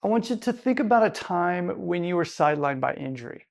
I want you to think about a time when you were sidelined by injury.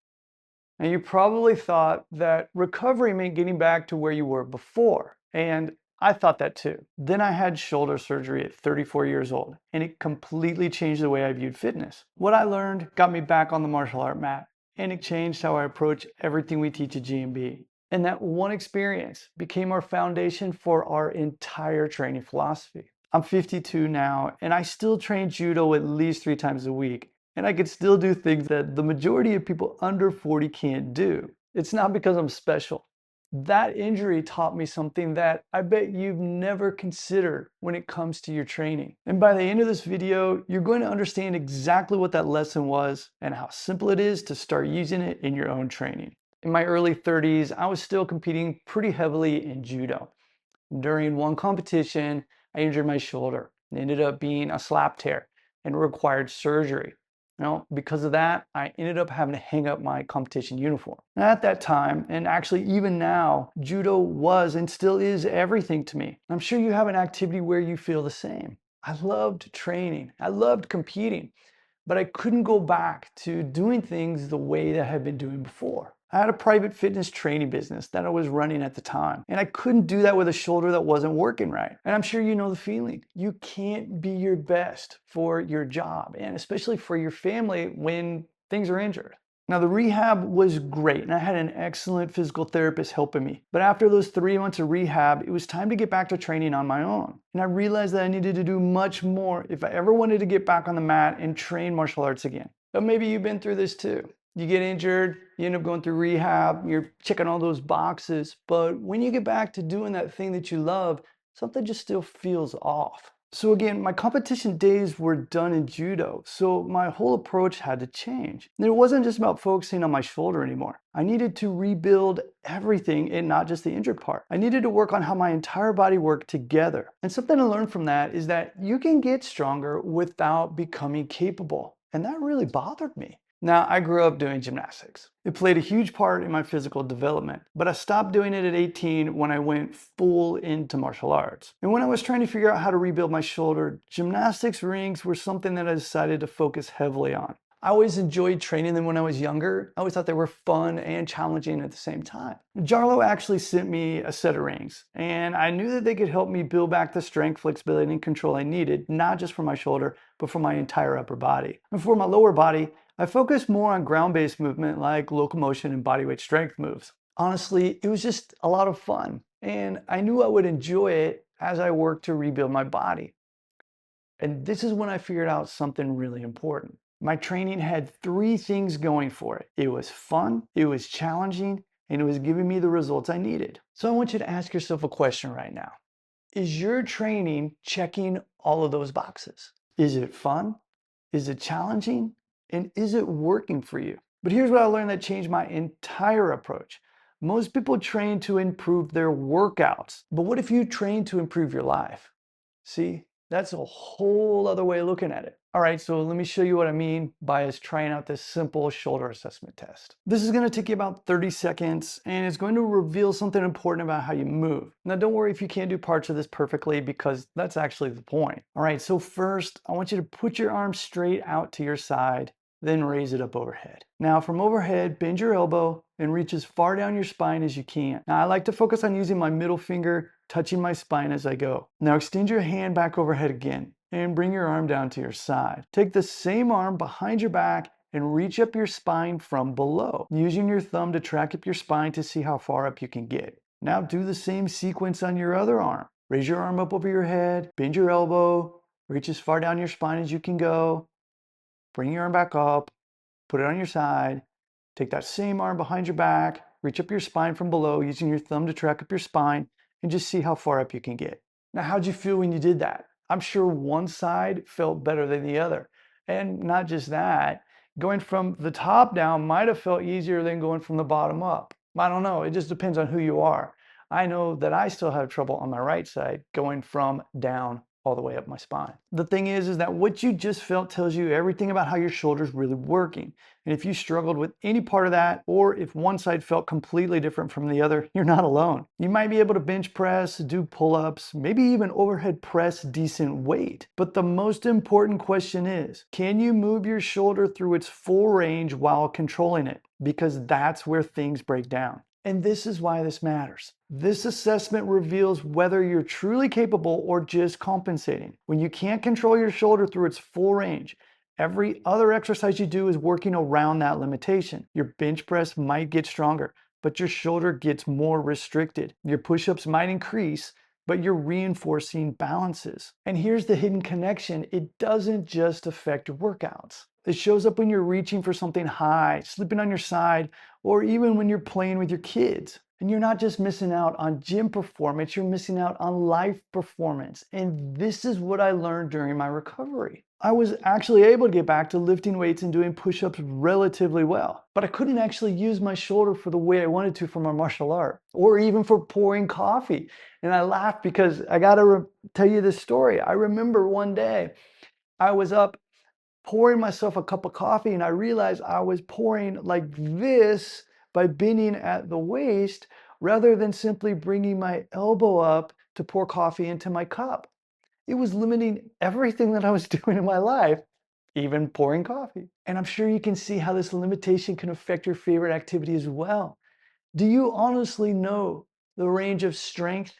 And you probably thought that recovery meant getting back to where you were before. And I thought that too. Then I had shoulder surgery at 34 years old, and it completely changed the way I viewed fitness. What I learned got me back on the martial art mat, and it changed how I approach everything we teach at GMB. And that one experience became our foundation for our entire training philosophy. I'm 52 now, and I still train judo at least 3 times a week. And I could still do things that the majority of people under 40 can't do. It's not because I'm special. That injury taught me something that I bet you've never considered when it comes to your training. And by the end of this video, you're going to understand exactly what that lesson was and how simple it is to start using it in your own training. In my early 30s, I was still competing pretty heavily in judo. During one competition, I injured my shoulder. It ended up being a slap tear and required surgery. Because of that, I ended up having to hang up my competition uniform. And at that time, and actually even now, judo was and still is everything to me. I'm sure you have an activity where you feel the same. I loved training. I loved competing, but I couldn't go back to doing things the way that I had been doing before. I had a private fitness training business that I was running at the time, and I couldn't do that with a shoulder that wasn't working right. And I'm sure you know the feeling. You can't be your best for your job, and especially for your family when things are injured. Now, the rehab was great, and I had an excellent physical therapist helping me. But after those 3 months of rehab, it was time to get back to training on my own. And I realized that I needed to do much more if I ever wanted to get back on the mat and train martial arts again. But maybe you've been through this too. You get injured, you end up going through rehab, you're checking all those boxes, but when you get back to doing that thing that you love, something just still feels off. So again, my competition days were done in judo, so my whole approach had to change. And it wasn't just about focusing on my shoulder anymore. I needed to rebuild everything and not just the injured part. I needed to work on how my entire body worked together. And something I learned from that is that you can get stronger without becoming capable. And that really bothered me. Now, I grew up doing gymnastics. It played a huge part in my physical development, but I stopped doing it at 18 when I went full into martial arts. And when I was trying to figure out how to rebuild my shoulder, gymnastics rings were something that I decided to focus heavily on. I always enjoyed training them when I was younger. I always thought they were fun and challenging at the same time. Jarlo actually sent me a set of rings, and I knew that they could help me build back the strength, flexibility, and control I needed, not just for my shoulder, but for my entire upper body. And for my lower body, I focused more on ground-based movement like locomotion and bodyweight strength moves. Honestly, it was just a lot of fun, and I knew I would enjoy it as I worked to rebuild my body. And this is when I figured out something really important. My training had 3 things going for it. It was fun, it was challenging, and it was giving me the results I needed. So I want you to ask yourself a question right now. Is your training checking all of those boxes? Is it fun? Is it challenging? And is it working for you? But here's what I learned that changed my entire approach. Most people train to improve their workouts, but what if you train to improve your life? See, that's a whole other way of looking at it. All right, so let me show you what I mean by us trying out this simple shoulder assessment test. This is gonna take you about 30 seconds, and it's going to reveal something important about how you move. Now, don't worry if you can't do parts of this perfectly, because that's actually the point. All right, so first, I want you to put your arm straight out to your side, then raise it up overhead. Now, from overhead, bend your elbow and reach as far down your spine as you can. Now, I like to focus on using my middle finger touching my spine as I go. Now, extend your hand back overhead again and bring your arm down to your side. Take the same arm behind your back and reach up your spine from below, using your thumb to track up your spine to see how far up you can get. Now, do the same sequence on your other arm. Raise your arm up over your head, bend your elbow, reach as far down your spine as you can go. Bring your arm back up, put it on your side, take that same arm behind your back, reach up your spine from below using your thumb to track up your spine, and just see how far up you can get. Now, how'd you feel when you did that? I'm sure one side felt better than the other. And not just that, going from the top down might have felt easier than going from the bottom up. I don't know, it just depends on who you are. I know that I still have trouble on my right side going from down all the way up my spine. The thing is that what you just felt tells you everything about how your shoulder's really working. And if you struggled with any part of that, or if one side felt completely different from the other, you're not alone. You might be able to bench press, do pull-ups, maybe even overhead press decent weight. But the most important question is, can you move your shoulder through its full range while controlling it? Because that's where things break down. And this is why this matters. This assessment reveals whether you're truly capable or just compensating. When you can't control your shoulder through its full range, every other exercise you do is working around that limitation. Your bench press might get stronger, but your shoulder gets more restricted. Your push-ups might increase, but you're reinforcing balances. And here's the hidden connection. It doesn't just affect your workouts. It shows up when you're reaching for something high, sleeping on your side, or even when you're playing with your kids. And you're not just missing out on gym performance, you're missing out on life performance. And this is what I learned during my recovery. I was actually able to get back to lifting weights and doing push-ups relatively well, but I couldn't actually use my shoulder for the way I wanted to for my martial art, or even for pouring coffee. And I laughed because I gotta tell you this story. I remember one day I was up pouring myself a cup of coffee and I realized I was pouring like this by bending at the waist rather than simply bringing my elbow up to pour coffee into my cup. It was limiting everything that I was doing in my life, even pouring coffee. And I'm sure you can see how this limitation can affect your favorite activity as well. Do you honestly know the range of strength,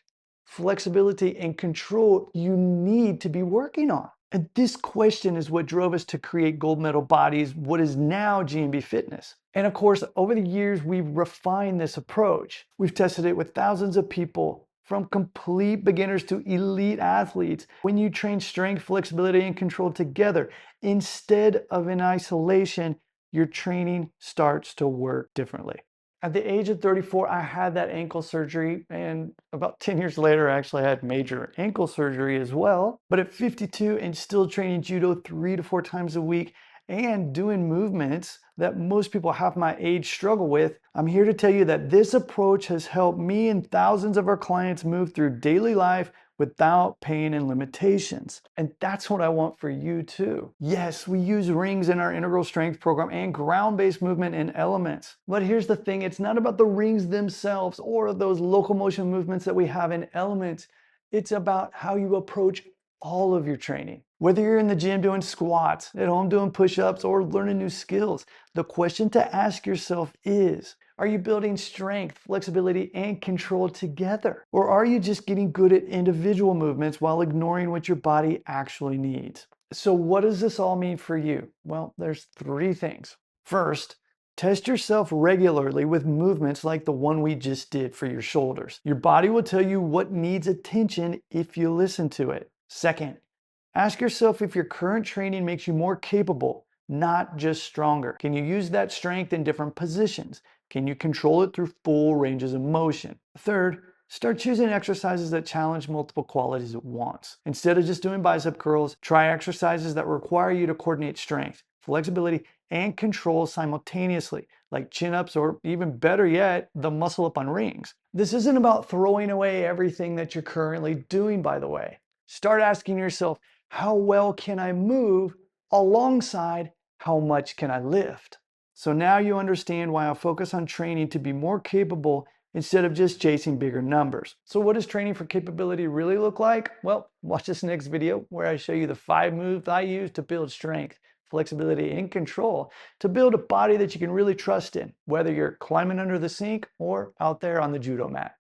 flexibility, and control you need to be working on? And this question is what drove us to create Gold Medal Bodies, what is now GMB Fitness. And of course, over the years, we've refined this approach. We've tested it with thousands of people, from complete beginners to elite athletes. When you train strength, flexibility, and control together, instead of in isolation, your training starts to work differently. At the age of 34, I had that ankle surgery, and about 10 years later, I actually had major ankle surgery as well. But at 52 and still training judo 3 to 4 times a week and doing movements that most people half my age struggle with, I'm here to tell you that this approach has helped me and thousands of our clients move through daily life without pain and limitations. And that's what I want for you too. Yes, we use rings in our integral strength program and ground-based movement in elements. But here's the thing, it's not about the rings themselves or those locomotion movements that we have in elements. It's about how you approach all of your training. Whether you're in the gym doing squats, at home doing push-ups, or learning new skills, the question to ask yourself is, are you building strength, flexibility, and control together? Or are you just getting good at individual movements while ignoring what your body actually needs? So what does this all mean for you? Well, there's 3 things. First, test yourself regularly with movements like the one we just did for your shoulders. Your body will tell you what needs attention if you listen to it. Second, ask yourself if your current training makes you more capable, not just stronger. Can you use that strength in different positions? Can you control it through full ranges of motion? Third, start choosing exercises that challenge multiple qualities at once. Instead of just doing bicep curls, try exercises that require you to coordinate strength, flexibility, and control simultaneously, like chin-ups or even better yet, the muscle up on rings. This isn't about throwing away everything that you're currently doing, by the way. Start asking yourself, how well can I move alongside how much can I lift? So now you understand why I focus on training to be more capable instead of just chasing bigger numbers. So what does training for capability really look like? Well, watch this next video where I show you the 5 moves I use to build strength, flexibility, and control to build a body that you can really trust in, whether you're climbing under the sink or out there on the judo mat.